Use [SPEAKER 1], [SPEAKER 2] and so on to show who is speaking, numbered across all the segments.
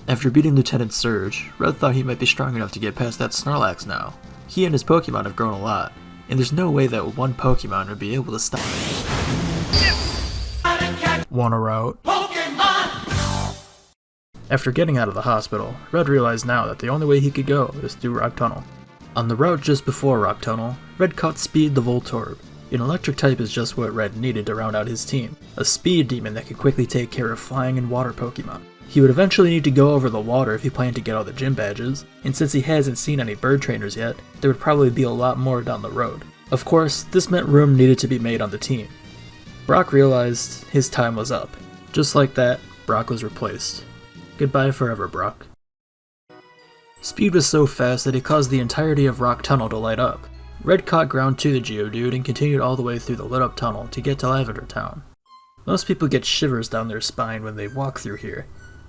[SPEAKER 1] After beating Lieutenant Surge, Red thought he might be strong enough to get past that Snorlax now. He and his Pokemon have grown a lot, and there's no way that one Pokemon would be able to stop him. Wanna route? After getting out of the hospital, Red realized now that the only way he could go is through Rock Tunnel. On the route just before Rock Tunnel, Red caught Speed the Voltorb. An electric type is just what Red needed to round out his team, a speed demon that could quickly take care of flying and water Pokemon. He would eventually need to go over the water if he planned to get all the gym badges, and since he hasn't seen any bird trainers yet, there would probably be a lot more down the road. Of course, this meant room needed to be made on the team. Brock realized his time was up. Just like that, Brock was replaced. Goodbye forever, Brock. Speed was so fast that he caused the entirety of Rock Tunnel to light up. Red caught ground to the Geodude and continued all the way through the lit up tunnel to get to Lavender Town. Most people get shivers down their spine when they walk through here,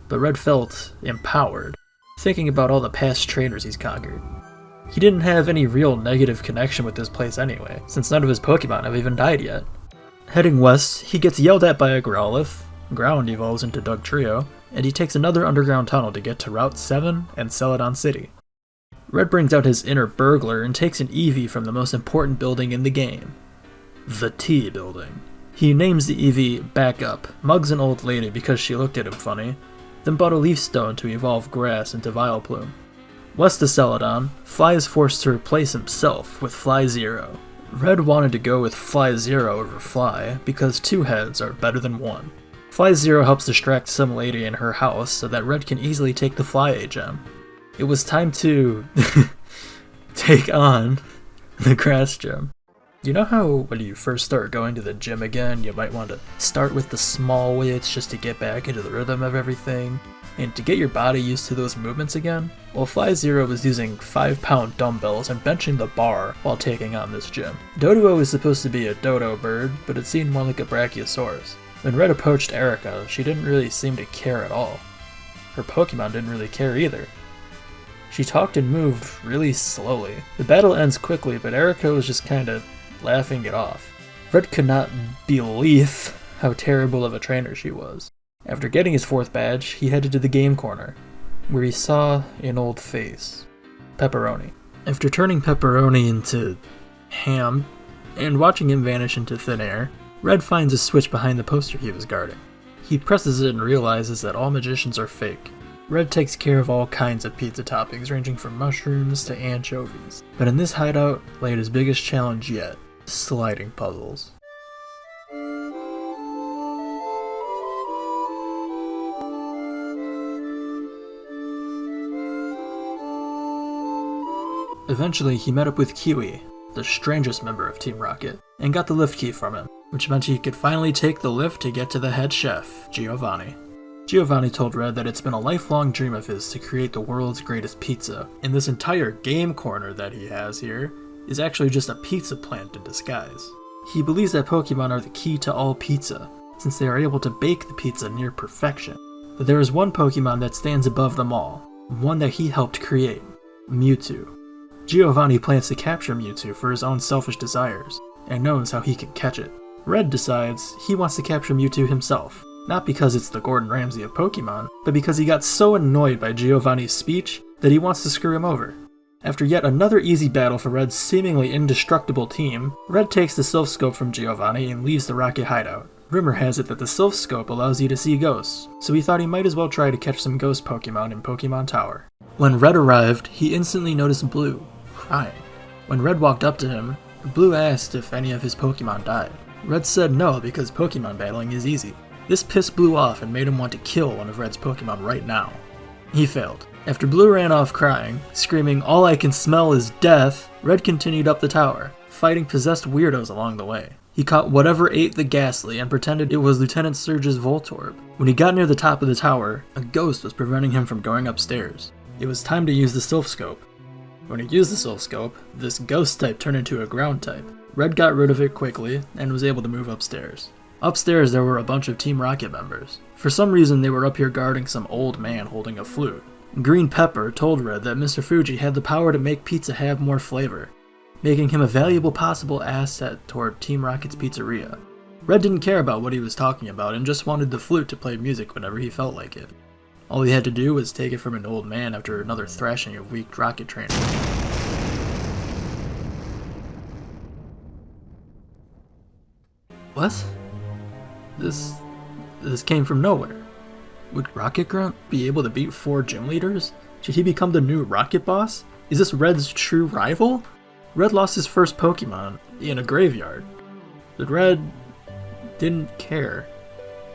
[SPEAKER 1] but Red felt empowered, thinking about all the past trainers he's conquered. He didn't have any real negative connection with this place anyway, since none of his Pokemon have even died yet. Heading west, he gets yelled at by a Growlithe, Ground evolves into Dugtrio, and he takes another underground tunnel to get to Route 7 and Celadon City. Red brings out his inner burglar and takes an Eevee from the most important building in the game, the T building. He names the Eevee Backup, mugs an old lady because she looked at him funny, then bought a leaf stone to evolve Grass into Vileplume. West of Celadon, Fly is forced to replace himself with Fly Zero. Red wanted to go with Fly Zero over Fly because 2 heads are better than 1. Fly Zero helps distract some lady in her house so that Red can easily take the Fly gem. It was time to take on the Grass gem. You know how when you first start going to the gym again, you might want to start with the small weights just to get back into the rhythm of everything, and to get your body used to those movements again? Well, Fly Zero was using 5-pound dumbbells and benching the bar while taking on this gym. Doduo is supposed to be a dodo bird, but it seemed more like a brachiosaurus. When Red approached Erica, she didn't really seem to care at all. Her Pokemon didn't really care either. She talked and moved really slowly. The battle ends quickly, but Erica was just kinda laughing it off. Red could not believe how terrible of a trainer she was. After getting his 4th badge, he headed to the game corner, where he saw an old face, Pepperoni. After turning Pepperoni into ham, and watching him vanish into thin air, Red finds a switch behind the poster he was guarding. He presses it and realizes that all magicians are fake. Red takes care of all kinds of pizza toppings, ranging from mushrooms to anchovies. But in this hideout lay his biggest challenge yet, sliding puzzles. Eventually, he met up with Kiwi, the strangest member of Team Rocket, and got the lift key from him, which meant he could finally take the lift to get to the head chef, Giovanni. Giovanni told Red that it's been a lifelong dream of his to create the world's greatest pizza, and this entire game corner that he has here is actually just a pizza plant in disguise. He believes that Pokemon are the key to all pizza, since they are able to bake the pizza near perfection. But there is one Pokemon that stands above them all, one that he helped create, Mewtwo. Giovanni plans to capture Mewtwo for his own selfish desires, and knows how he can catch it. Red decides he wants to capture Mewtwo himself, not because it's the Gordon Ramsay of Pokemon, but because he got so annoyed by Giovanni's speech that he wants to screw him over. After yet another easy battle for Red's seemingly indestructible team, Red takes the Silph Scope from Giovanni and leaves the Rocket hideout. Rumor has it that the Silph Scope allows you to see ghosts, so he thought he might as well try to catch some ghost Pokemon in Pokemon Tower. When Red arrived, he instantly noticed Blue, crying. When Red walked up to him, Blue asked if any of his Pokemon died. Red said no because Pokemon battling is easy. This pissed Blue off and made him want to kill one of Red's Pokemon right now. He failed. After Blue ran off crying, screaming, "All I can smell is death," Red continued up the tower, fighting possessed weirdos along the way. He caught whatever ate the Ghastly and pretended it was Lieutenant Surge's Voltorb. When he got near the top of the tower, a ghost was preventing him from going upstairs. It was time to use the Silph Scope. When he used the Silph Scope, this ghost type turned into a ground type. Red got rid of it quickly and was able to move upstairs. Upstairs there were a bunch of Team Rocket members. For some reason they were up here guarding some old man holding a flute. Green Pepper told Red that Mr. Fuji had the power to make pizza have more flavor, making him a valuable possible asset toward Team Rocket's pizzeria. Red didn't care about what he was talking about and just wanted the flute to play music whenever he felt like it. All he had to do was take it from an old man after another thrashing of weak rocket training. What? This came from nowhere. Would Rocket Grunt be able to beat 4 gym leaders? Should he become the new Rocket Boss? Is this Red's true rival? Red lost his first Pokemon in a graveyard, but Red didn't care.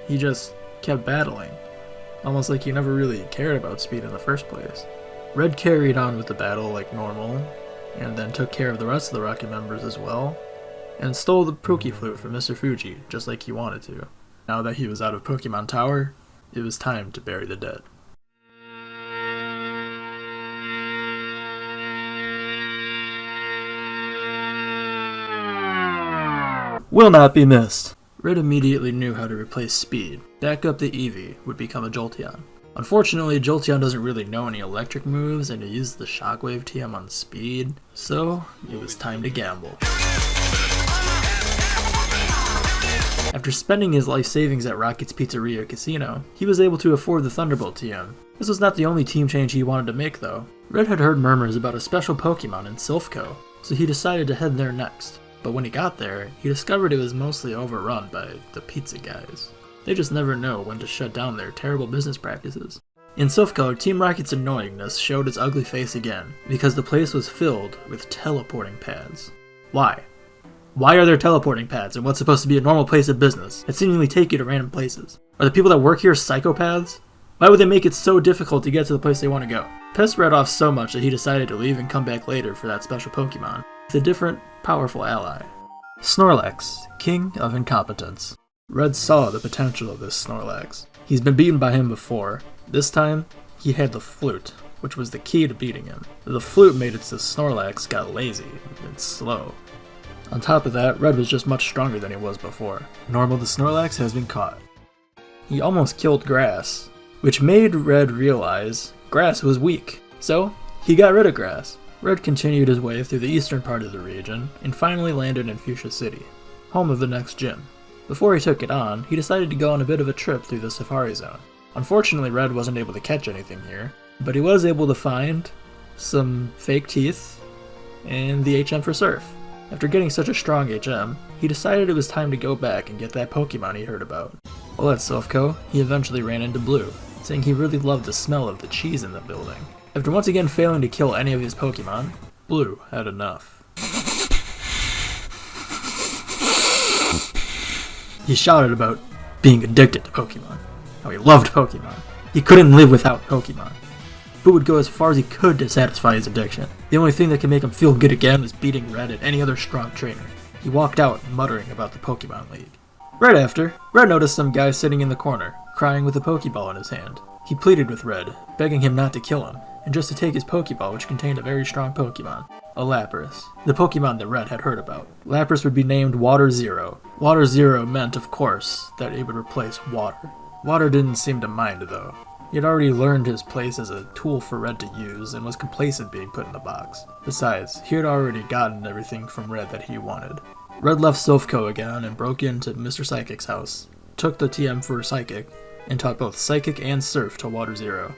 [SPEAKER 1] He just kept battling, almost like he never really cared about speed in the first place. Red carried on with the battle like normal, and then took care of the rest of the Rocket members as well, and stole the Pokeflute from Mr. Fuji, just like he wanted to. Now that he was out of Pokemon Tower, it was time to bury the dead. Will not be missed. Red immediately knew how to replace Speed. Back up the Eevee would become a Jolteon. Unfortunately, Jolteon doesn't really know any electric moves, and he used the Shockwave TM on Speed, so it was time to gamble. After spending his life savings at Rocket's Pizzeria Casino, he was able to afford the Thunderbolt TM. This was not the only team change he wanted to make though. Red had heard murmurs about a special Pokemon in Silphco, so he decided to head there next. But when he got there, he discovered it was mostly overrun by the pizza guys. They just never know when to shut down their terrible business practices. In Silphco, Team Rocket's annoyingness showed its ugly face again, because the place was filled with teleporting pads. Why? Why are there teleporting pads in what's supposed to be a normal place of business that seemingly take you to random places? Are the people that work here psychopaths? Why would they make it so difficult to get to the place they want to go? pissed Red off so much that he decided to leave and come back later for that special Pokemon, with a different, powerful ally. Snorlax, King of Incompetence. Red saw the potential of this Snorlax. He's been beaten by him before. This time, he had the Flute, which was the key to beating him. The Flute made it so Snorlax got lazy and slow. On top of that, Red was just much stronger than he was before. Normal the Snorlax has been caught. He almost killed Grass, which made Red realize Grass was weak, so he got rid of Grass. Red continued his way through the eastern part of the region, and finally landed in Fuchsia City, home of the next gym. Before he took it on, he decided to go on a bit of a trip through the Safari Zone. Unfortunately, Red wasn't able to catch anything here, but he was able to find some fake teeth and the HM for Surf. After getting such a strong HM, he decided it was time to go back and get that Pokemon he heard about. While at Silphco, he eventually ran into Blue, saying he really loved the smell of the cheese in the building. After once again failing to kill any of his Pokemon, Blue had enough. He shouted about being addicted to Pokemon, how he loved Pokemon. He couldn't live without Pokemon. Blue would go as far as he could to satisfy his addiction. The only thing that could make him feel good again was beating Red and any other strong trainer. He walked out muttering about the Pokemon League. Right after, Red noticed some guy sitting in the corner, crying with a Pokeball in his hand. He pleaded with Red, begging him not to kill him, and just to take his Pokeball, which contained a very strong Pokemon, a Lapras, the Pokemon that Red had heard about. Lapras would be named Water Zero. Water Zero meant, of course, that it would replace water. Water didn't seem to mind, though. He had already learned his place as a tool for Red to use, and was complacent being put in the box. Besides, he had already gotten everything from Red that he wanted. Red left Silphco again and broke into Mr. Psychic's house, took the TM for Psychic, and taught both Psychic and Surf to Water Zero.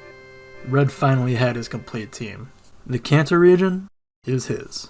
[SPEAKER 1] Red finally had his complete team. The Kanto region is his.